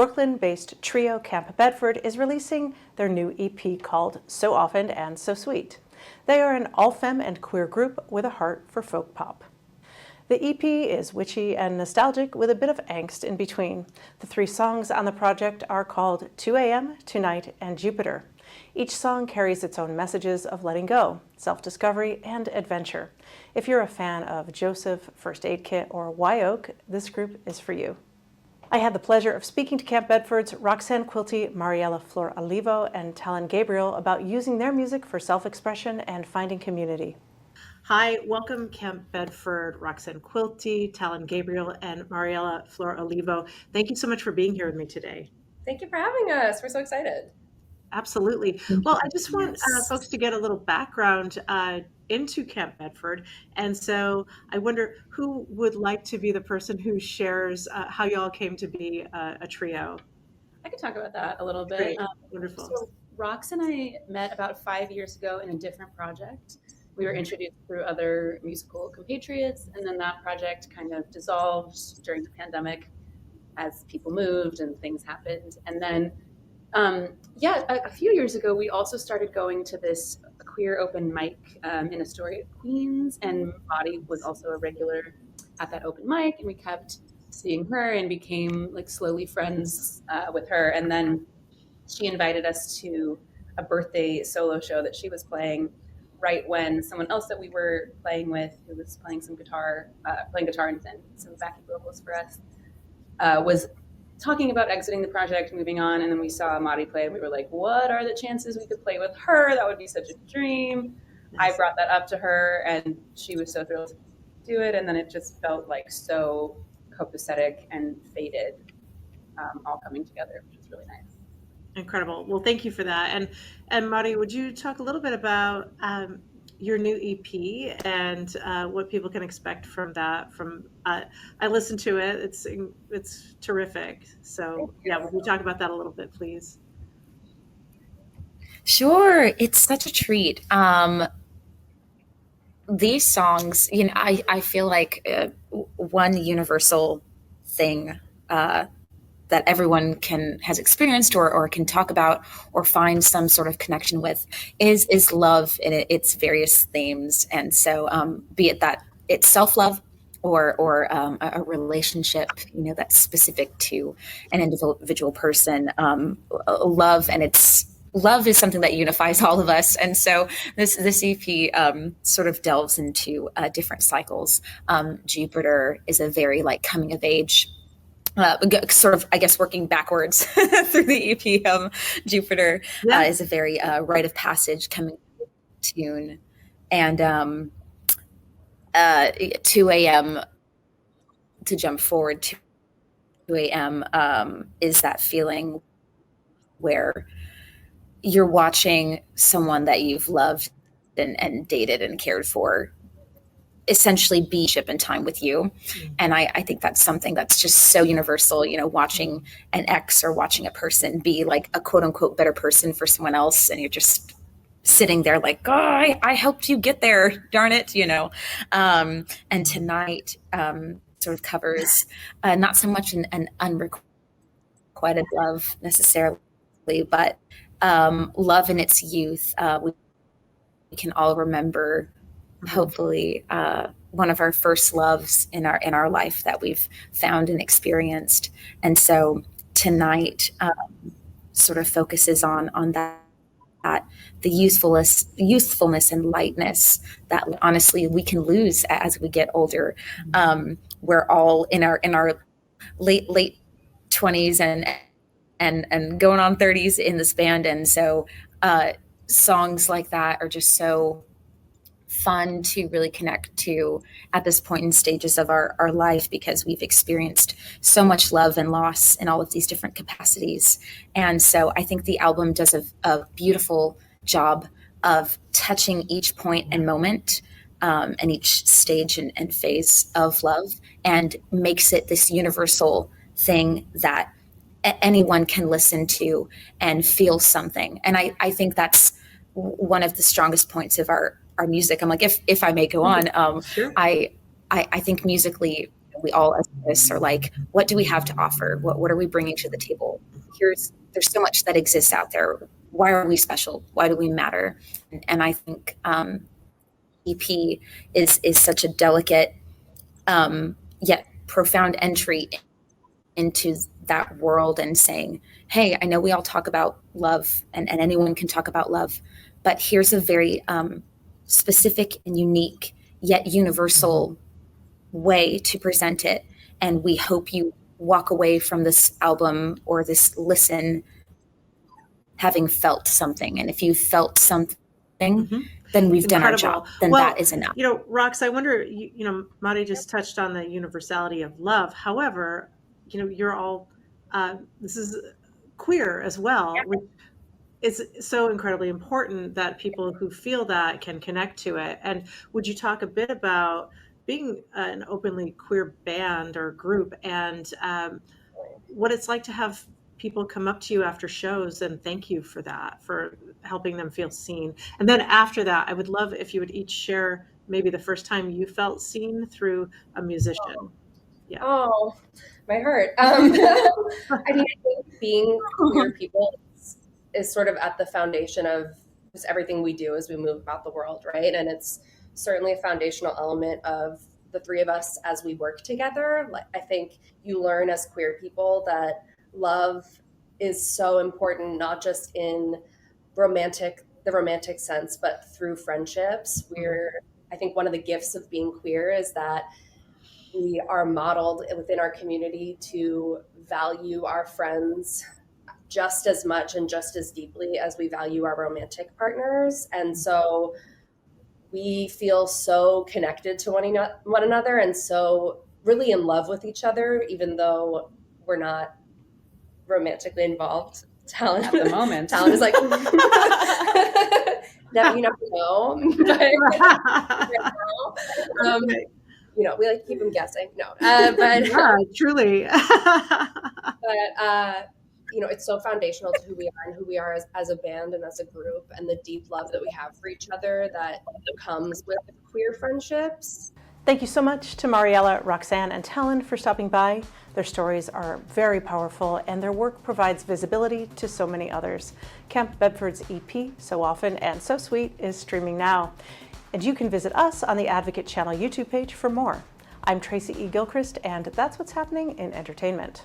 Brooklyn-based trio Camp Bedford is releasing their new EP called So Often and So Sweet. They are an all-femme and queer group with a heart for folk pop. The EP is witchy and nostalgic with a bit of angst in between. The 3 songs on the project are called 2 a.m., Tonight, and Jupiter. Each song carries its own messages of letting go, self-discovery, and adventure. If you're a fan of Joseph, First Aid Kit, or Wyoke, this group is for you. I had the pleasure of speaking to Camp Bedford's Roxanne Quilty, Mariella Flor Olivo, and Talon Gabriel about using their music for self-expression and finding community. Hi, welcome Camp Bedford, Roxanne Quilty, Talon Gabriel, and Mariella Flor Olivo. Thank you so much for being here with me today. Thank you for having us. We're so excited. Absolutely. Well, I just want folks to get a little background into Camp Bedford. And so I wonder who would like to be the person who shares how y'all came to be a trio? I could talk about that a little bit. Great. Wonderful. So Rox and I met about 5 years ago in a different project. We were introduced through other musical compatriots, and then that project kind of dissolved during the pandemic as people moved and things happened. And then a few years ago, we also started going to this queer open mic in Astoria, Queens, and Maddie was also a regular at that open mic, and we kept seeing her and became like slowly friends with her. And then she invited us to a birthday solo show that she was playing right when someone else that we were playing with, who was playing some guitar, and some backing vocals for us, was talking about exiting the project, moving on, and then we saw Maddie play, and we were like, what are the chances we could play with her? That would be such a dream. Nice. I brought that up to her, and she was so thrilled to do it, and then it just felt like so copacetic and fated, all coming together, which was really nice. Incredible. Well, thank you for that. And Maddie, would you talk a little bit about your new EP and what people can expect from that? I listened to it. It's terrific. So yeah, would you talk about that a little bit, please? Sure. It's such a treat. These songs, I feel like one universal thing that everyone has experienced or can talk about or find some sort of connection with is love in its various themes. And so be it that it's self-love or a relationship, that's specific to an individual person. Love is something that unifies all of us. And so this EP sort of delves into different cycles. Jupiter is a very coming of age, sort of, I guess, working backwards through the EP. Jupiter is a very rite of passage coming tune. And 2 a.m., to jump forward, 2 a.m. Is that feeling where you're watching someone that you've loved and dated and cared for essentially be ship in time with you. Mm-hmm. And I think that's something that's just so universal, watching an ex or watching a person be like a quote unquote better person for someone else. And you're just sitting there like, oh, I helped you get there, darn it, and Tonight sort of covers not so much an unrequited love necessarily, but love in its youth. We can all remember hopefully one of our first loves in our life that we've found and experienced. And so Tonight sort of focuses on that the youthfulness and lightness that honestly we can lose as we get older. We're all in our late 20s and going on 30s in this band, and so songs like that are just so fun to really connect to at this point in stages of our life, because we've experienced so much love and loss in all of these different capacities. And so I think the album does a beautiful job of touching each point and moment and each stage and phase of love, and makes it this universal thing that anyone can listen to and feel something. And I think that's one of the strongest points of our music. I'm like, if I may go on, Sure. I think musically We all as artists are like, what do we have to offer? What are we bringing to the table? There's so much that exists out there. Why are we special? Why do we matter? And I think EP is such a delicate yet profound entry into that world, and saying, hey, I know we all talk about love, and anyone can talk about love, but here's a very specific and unique yet universal way to present it. And we hope you walk away from this album or this listen having felt something. And if you felt something, then we've done our job. Then that is enough. Rox, I wonder, Mari just touched on the universality of love. However, you're all, this is queer as well, which is so incredibly important that people who feel that can connect to it. And would you talk a bit about being an openly queer band or group, and what it's like to have people come up to you after shows and thank you for that, for helping them feel seen? And then after that, I would love if you would each share maybe the first time you felt seen through a musician. Yeah. Oh, my heart. I mean, I think being queer people is sort of at the foundation of just everything we do as we move about the world, right? And it's certainly a foundational element of the three of us as we work together. I think you learn as queer people that love is so important, not just in the romantic sense, but through friendships. I think one of the gifts of being queer is that we are modeled within our community to value our friends just as much and just as deeply as we value our romantic partners. And so we feel so connected to one another and so really in love with each other, even though we're not romantically involved. Talent at the moment. Talent is like, you never know. But, we like to keep them guessing. No, but yeah, truly. But it's so foundational to who we are and who we are as a band and as a group, and the deep love that we have for each other that comes with queer friendships. Thank you so much to Mariella, Roxanne, and Talon for stopping by. Their stories are very powerful, and their work provides visibility to so many others. Camp Bedford's EP, So Often and So Sweet, is streaming now. And you can visit us on the Advocate Channel YouTube page for more. I'm Tracy E. Gilchrist, and that's what's happening in entertainment.